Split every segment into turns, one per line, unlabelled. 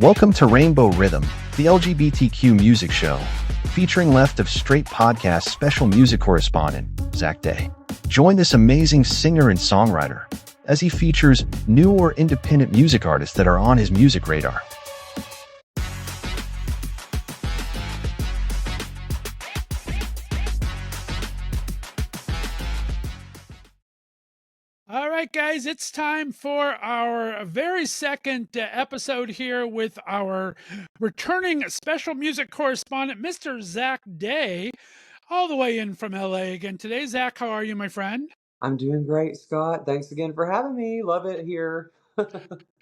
Welcome to Rainbow Rhythm, the LGBTQ music show, featuring Left of Straight podcast special music correspondent, Zach Day. Join this amazing singer and songwriter as he features new or independent music artists that are on his music radar.
All right, guys, it's time for our very second episode here with our returning special music correspondent, Mr. Zach Day, all the way in from LA again today. Zach, how are you, my friend?
I'm doing great, Scott. Thanks again for having me. Love it here.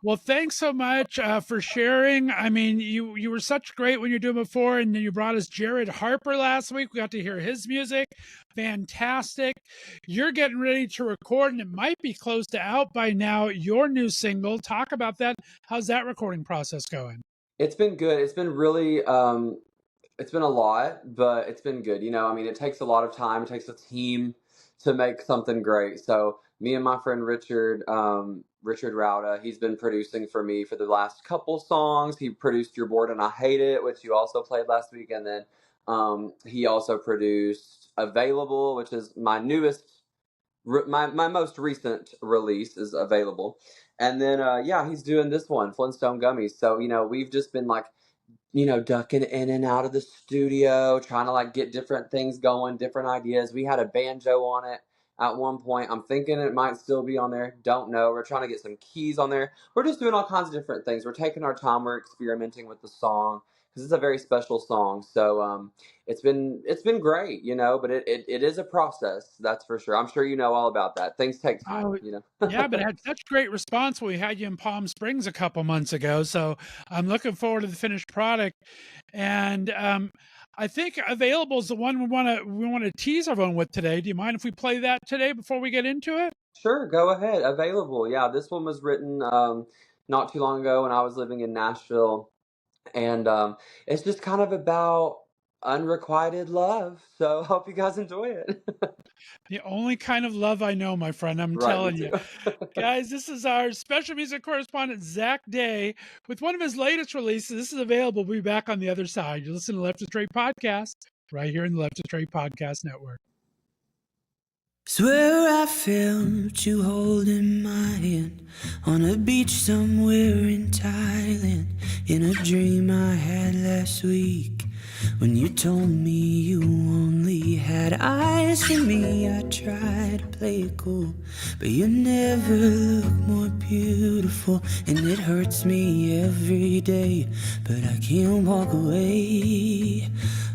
Well, thanks so much for sharing. I mean, you were such great when you were doing before, and then you brought us Jared Harper last week. We got to hear his music. Fantastic. You're getting ready to record, and it might be close to out by now, your new single. Talk about that. How's that recording process going?
It's been good. It's been really, it's been a lot, but it's been good. I mean, it takes a lot of time. It takes a team to make something great. So me and my friend Richard Rauda, he's been producing for me for the last couple songs. He produced Your Bored and I Hate It, which you also played last week. And then he also produced Available, which is my my most recent release is Available. And then, yeah, he's doing this one, Flintstone Gummies. So, we've just been like, ducking in and out of the studio, trying to like get different things going, different ideas. We had a banjo on it at one point. I'm thinking it might still be on there. Don't know. We're trying to get some keys on there. We're just doing all kinds of different things. We're taking our time. We're experimenting with the song because it's a very special song. So it's been great, but it is a process. That's for sure. I'm sure you know all about that. Things take time,
Oh, yeah, but it had such great response when we had you in Palm Springs a couple months ago. So I'm looking forward to the finished product. And I think Available is the one we want to tease everyone with today. Do you mind if we play that today before we get into it?
Sure, go ahead. Available. Yeah, this one was written not too long ago when I was living in Nashville. And it's just kind of about unrequited love. So hope you guys enjoy it.
The only kind of love I know, my friend. I'm
Right, me
telling you.
too.
Guys, this is our special music correspondent, Zach Day, with one of his latest releases. This is available. We'll be back on the other side. You listen to Left of Straight Podcast right here in the Left of Straight Podcast Network.
Swear I felt you holding my hand on a beach somewhere in Thailand, in a dream I had last week. When you told me you only had eyes for me, I tried to play it cool, but you never look more beautiful, and it hurts me every day, but I can't walk away.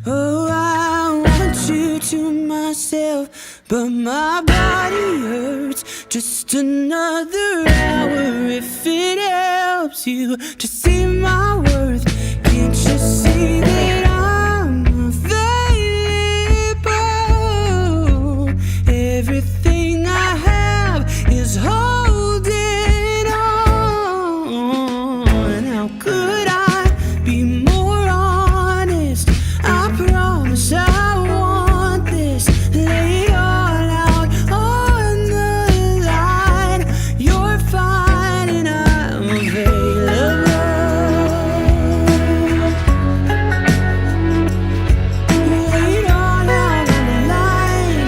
Oh, I want you to myself, but my body hurts. Just another hour if it helps you to see my worth. Can't you see that I'm available? Everything I have is holding on. How could I be more honest? I promise I want this. Lay it all out on the line. You're fine and I'm available. Lay it all out on the line.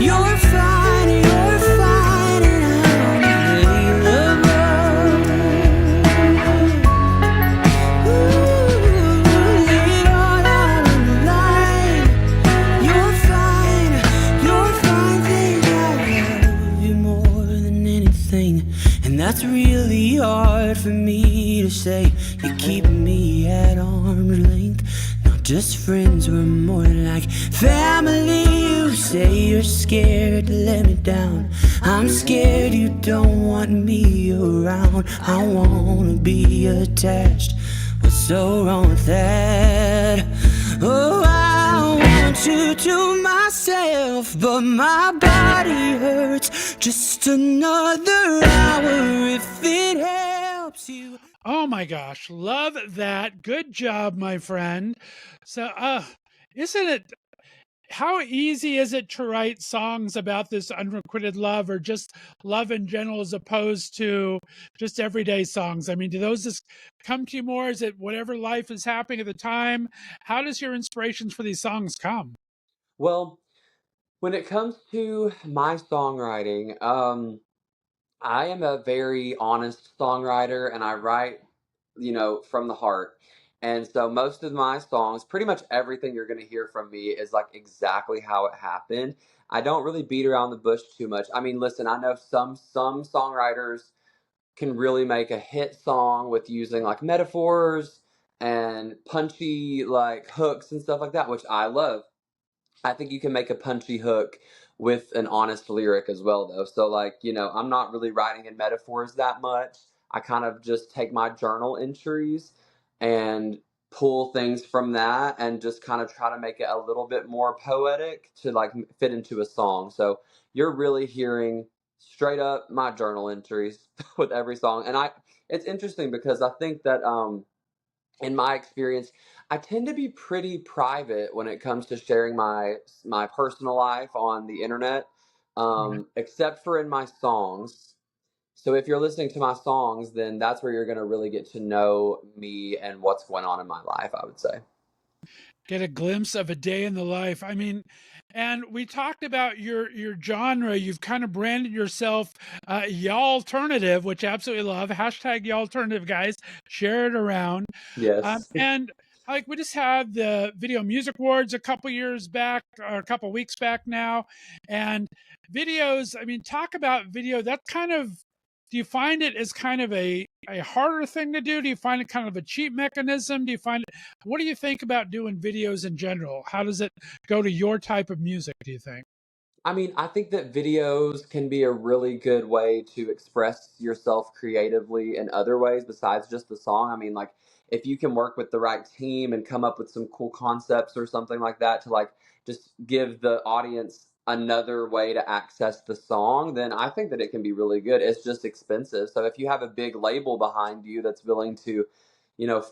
You're fine and I'm available. Lay it all out on the line. You're fine, think I love you more than anything. And that's really hard for me to say. You keep me at arm's length. Not just friends, we're more like family. You say you're scared to let me down. I'm scared you don't want me around. I wanna be attached. What's so wrong with that? Oh, I want you to myself, but my body hurts. Just another hour if it helps you.
Oh my gosh, love that. Good job, my friend. So, isn't it how easy is it to write songs about this unrequited love or just love in general as opposed to just everyday songs? I mean, do those just come to you more? Is it whatever life is happening at the time? How does your inspirations for these songs come?
Well, when it comes to my songwriting, I am a very honest songwriter and I write, from the heart. And so most of my songs, pretty much everything you're going to hear from me is like exactly how it happened. I don't really beat around the bush too much. I mean, listen, I know some songwriters can really make a hit song with using like metaphors and punchy like hooks and stuff like that, which I love. I think you can make a punchy hook with an honest lyric as well, though. So, like, I'm not really writing in metaphors that much. I kind of just take my journal entries and pull things from that and just kind of try to make it a little bit more poetic to like fit into a song. So, you're really hearing straight up my journal entries with every song. And it's interesting because I think that, in my experience, I tend to be pretty private when it comes to sharing my personal life on the internet,
Right.
except for in my songs. So if you're listening to my songs, then that's where you're going to really get to know me and what's going on in my life, I would say.
Get a glimpse of a day in the life. I mean, and we talked about your genre. You've kind of branded yourself y'all alternative, which I absolutely love. Hashtag y'all alternative, guys. Share it around.
Yes.
And like we just had the Video Music Awards a couple years back or a couple weeks back now, and videos. I mean, talk about video. That's kind of. Do you find it as kind of a harder thing to do? Do you find it kind of a cheap mechanism? Do you find what do you think about doing videos in general? How does it go to your type of music, do you think?
I mean, I think that videos can be a really good way to express yourself creatively in other ways besides just the song. I mean, like, if you can work with the right team and come up with some cool concepts or something like that to, like, just give the audience another way to access the song, then I think that it can be really good. It's just expensive. So if you have a big label behind you that's willing to,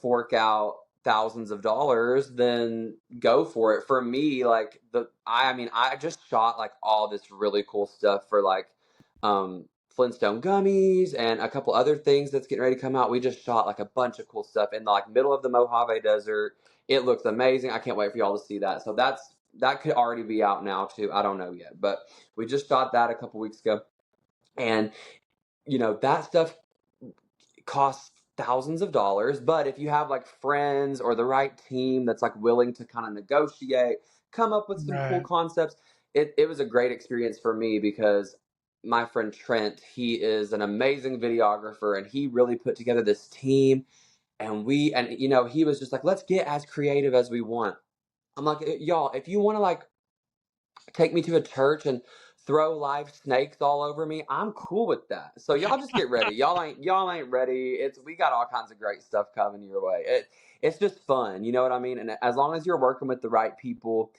fork out thousands of dollars, then go for it. For me, like I mean, I just shot like all this really cool stuff for like Flintstone gummies and a couple other things that's getting ready to come out. We just shot like a bunch of cool stuff in the like middle of the Mojave Desert. It looks amazing. I can't wait for y'all to see that. So that could already be out now too. I don't know yet, but we just shot that a couple weeks ago. And that stuff costs thousands of dollars, but if you have like friends or the right team that's like willing to kind of negotiate, come up with some cool
Right.
concepts, it was a great experience for me because my friend Trent, he is an amazing videographer and he really put together this team, and he was just like, let's get as creative as we want. I'm like, y'all, if you want to like take me to a church and throw live snakes all over me, I'm cool with that. So y'all just get ready. Y'all ain't ready. We got all kinds of great stuff coming your way. It's just fun, you know what I mean? And as long as you're working with the right people,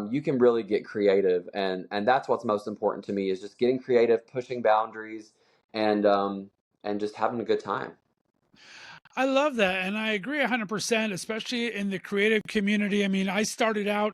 you can really get creative, and that's what's most important to me is just getting creative, pushing boundaries, and just having a good time.
I love that. And I agree 100%, especially in the creative community. I mean, I started out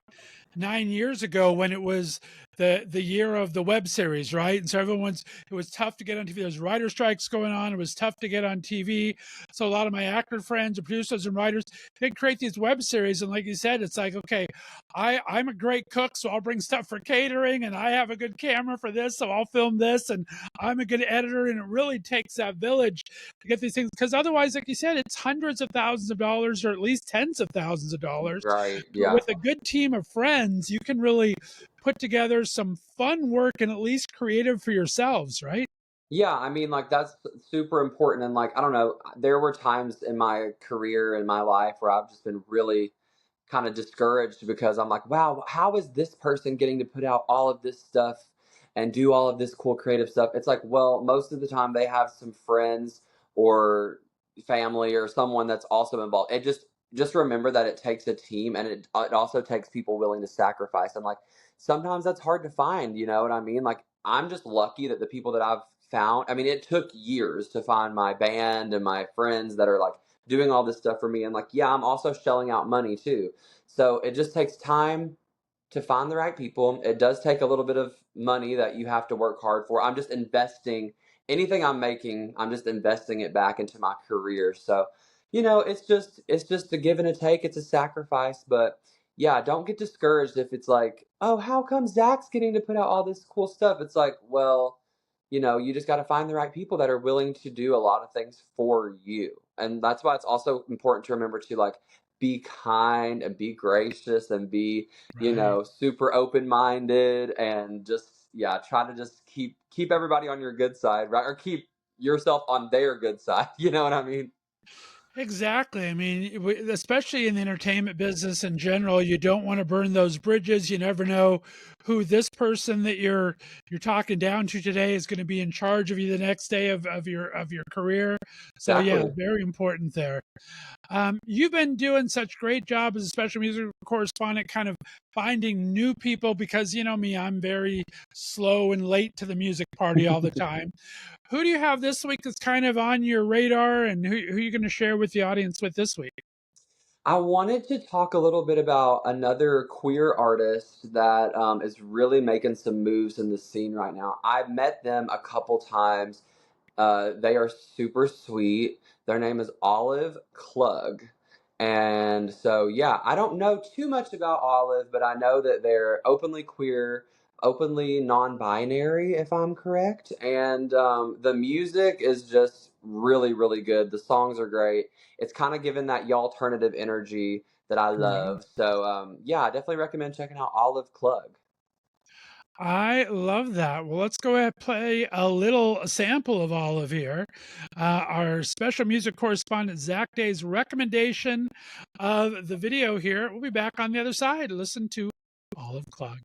9 years ago when it was the year of the web series, right? And so it was tough to get on TV. There's writer strikes going on. It was tough to get on TV. So a lot of my actor friends and producers and writers, they create these web series. And like you said, it's like, okay, I'm a great cook, so I'll bring stuff for catering, and I have a good camera for this, so I'll film this, and I'm a good editor. And it really takes that village to get these things, because otherwise, like you said, it's hundreds of thousands of dollars or at least tens of thousands of dollars.
Right.
But
Yeah.
with a good team of friends, you can really put together some fun work and at least creative for yourselves, right?
Yeah, I mean, like that's super important. And like, I don't know, there were times in my career in my life where I've just been really kind of discouraged because I'm like, wow, how is this person getting to put out all of this stuff and do all of this cool creative stuff? It's like, well, most of the time they have some friends or family or someone that's also involved. Just remember that it takes a team, and it also takes people willing to sacrifice. And like sometimes that's hard to find, you know what I mean? Like I'm just lucky that the people that I've found, I mean, it took years to find my band and my friends that are like doing all this stuff for me. And like, yeah, I'm also shelling out money too. So it just takes time to find the right people. It does take a little bit of money that you have to work hard for. I'm just investing anything I'm making, I'm just investing it back into my career. So, it's just a give and a take. It's a sacrifice, but yeah, don't get discouraged if it's like, oh, how come Zach's getting to put out all this cool stuff? It's like, well, you just got to find the right people that are willing to do a lot of things for you. And that's why it's also important to remember to like be kind and be gracious and be,
Right.
super open-minded and just yeah, try to just keep everybody on your good side, right? Or keep yourself on their good side. You know what I mean?
Exactly. I mean, especially in the entertainment business in general, you don't want to burn those bridges. You never know who this person that you're talking down to today is going to be in charge of you the next day of your career. So yeah,
Exactly.
very important there. You've been doing such great job as a special music correspondent, kind of finding new people because you know me, I'm very slow and late to the music party all the time. Who do you have this week that's kind of on your radar, and who are you going to share with the audience with this week?
I wanted to talk a little bit about another queer artist that is really making some moves in the scene right now. I've met them a couple times. They are super sweet. Their name is Olive Klug. And so, yeah, I don't know too much about Olive, but I know that they're openly queer, openly non binary, if I'm correct. And the music is just really, really good. The songs are great. It's kind of given that alternative energy that I
Right.
love. So, yeah, I definitely recommend checking out Olive Klug.
I love that. Well, let's go ahead and play a little sample of Olive here. Our special music correspondent Zach Day's recommendation of the video here. We'll be back on the other side. Listen to Olive Klug.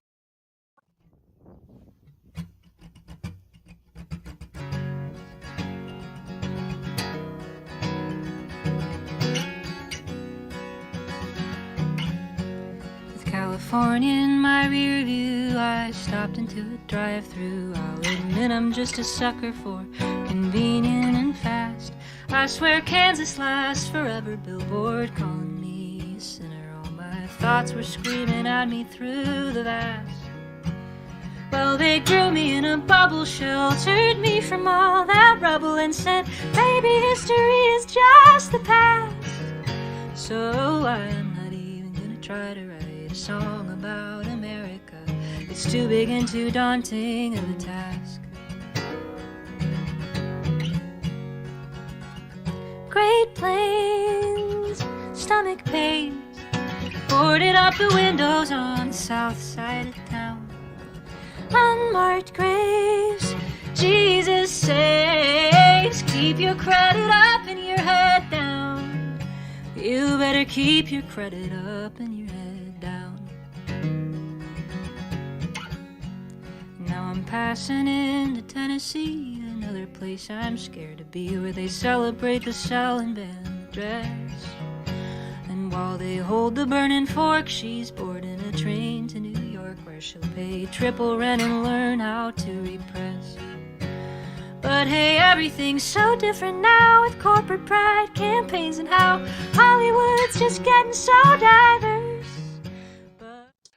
With California in my rear view, I stopped into a drive-thru. I'll admit I'm just a sucker for convenient and fast. I swear Kansas lasts forever, billboard calling me a sinner. All my thoughts were screaming at me through the vast. Well, they grew me in a bubble, sheltered me from all that rubble, and said, baby, history is just the past. So I am not even gonna try to write a song about America. It's too big and too daunting of a task. Great Plains, stomach pains, boarded up the windows on the south side of town. Unmarked graves, Jesus says, keep your credit up and your head down. You better keep your credit up and your head down. Now I'm passing into Tennessee, another place I'm scared to be, where they celebrate the Salin band dress. And while they hold the burning fork, she's boarding a train to New York, where she'll pay triple rent and learn how to repress. But hey, everything's so different now, with corporate pride campaigns and how Hollywood's just getting so diverse.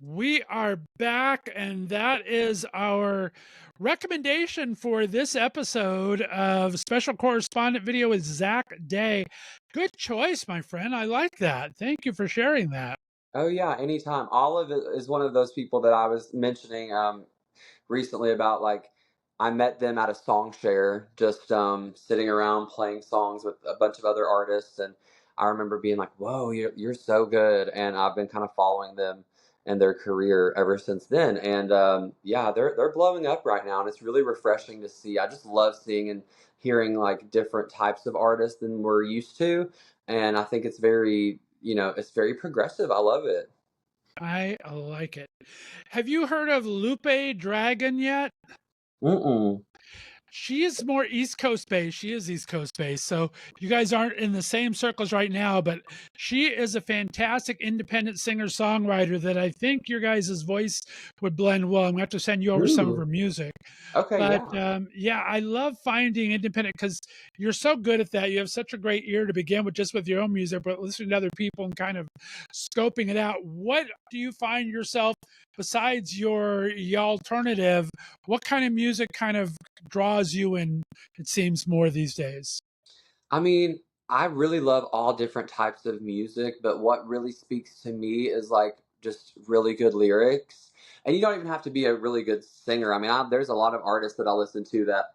We are back, and that is our recommendation for this episode of Special Correspondent Video with Zach Day. Good choice, my friend. I like that. Thank you for sharing that.
Oh, yeah, anytime. Olive is one of those people that I was mentioning recently about like I met them at a song share, just sitting around playing songs with a bunch of other artists, and I remember being like, "Whoa, you're so good!" And I've been kind of following them and their career ever since then. And yeah, they're blowing up right now, and it's really refreshing to see. I just love seeing and hearing like different types of artists than we're used to, and I think it's very it's very progressive. I love it.
I like it. Have you heard of Lupe Dragon yet?
Mm-mm.
she is more East Coast based. She is East Coast based. So you guys aren't in the same circles right now, but she is a fantastic independent singer songwriter that I think your guys' voice would blend well. I'm going to have to send you over some of her
Ooh.
music.
Okay,
But
yeah.
yeah, I love finding independent because you're so good at that. You have such a great ear to begin with, just with your own music, but listening to other people and kind of scoping it out. What do you find yourself besides your alternative? What kind of music kind of draws you in? It seems more these days.
I mean, I really love all different types of music, but what really speaks to me is like just really good lyrics. And you don't even have to be a really good singer. I mean, there's a lot of artists that I listen to that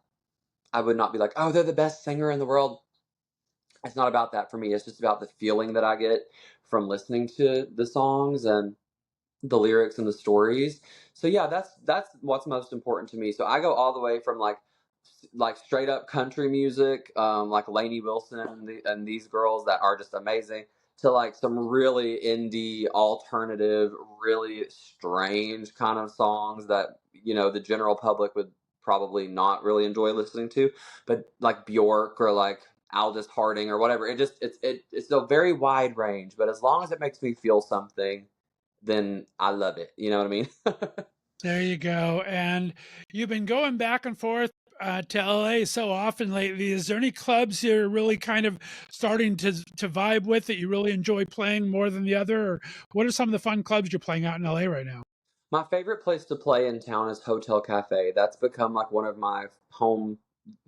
I would not be like, oh, they're the best singer in the world. It's not about that for me. It's just about the feeling that I get from listening to the songs and the lyrics and the stories. So yeah, that's what's most important to me. So I go all the way from like straight up country music, like Lainey Wilson and these girls that are just amazing, to like some really indie, alternative, really strange kind of songs that the general public would probably not really enjoy listening to, but like Bjork or like Aldous Harding or whatever. It's a very wide range, but as long as it makes me feel something, then I love it. You know what I mean?
There you go. And you've been going back and forth to LA so often lately. Is there any clubs you're really kind of starting to vibe with that you really enjoy playing more than the other? Or what are some of the fun clubs you're playing out in LA right now?
My favorite place to play in town is Hotel Cafe. That's become like one of my home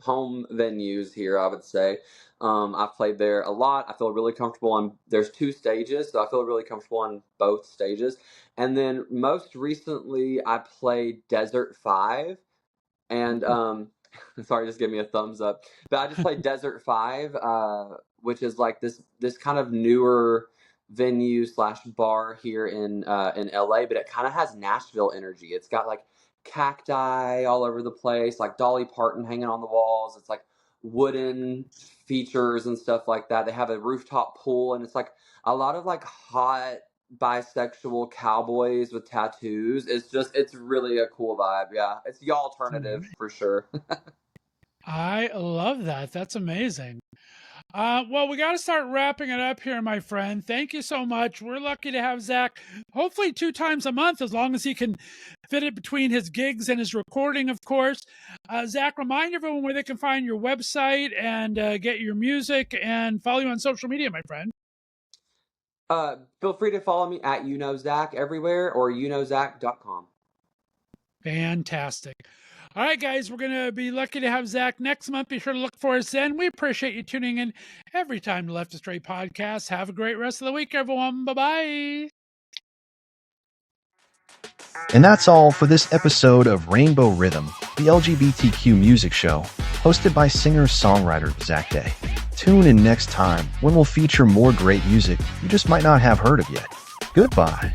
venues here, I would say. I've played there a lot. I feel really comfortable on. There's two stages, so I feel really comfortable on both stages. And then most recently, I played Desert 5, and sorry, just give me a thumbs up. But I just played Desert 5, which is like this kind of newer venue slash bar here in LA, but it kind of has Nashville energy. It's got like cacti all over the place, like Dolly Parton hanging on the walls. It's like wooden features and stuff like that. They have a rooftop pool, and it's like a lot of like hot bisexual cowboys with tattoos. It's really a cool vibe. Yeah, it's the alternative for sure.
I love that. That's amazing. Well, we got to start wrapping it up here, my friend. Thank you so much. We're lucky to have Zach, hopefully 2 times a month, as long as he can fit it between his gigs and his recording, of course. Zach, remind everyone where they can find your website and get your music and follow you on social media, my friend.
Feel free to follow me at Zach everywhere or Zach.com.
Fantastic. All right, guys, we're going to be lucky to have Zach next month. Be sure to look for us then. We appreciate you tuning in every time to Left to Straight podcast. Have a great rest of the week, everyone. Bye-bye.
And that's all for this episode of Rainbow Rhythm, the LGBTQ music show, hosted by singer-songwriter Zach Day. Tune in next time when we'll feature more great music you just might not have heard of yet. Goodbye.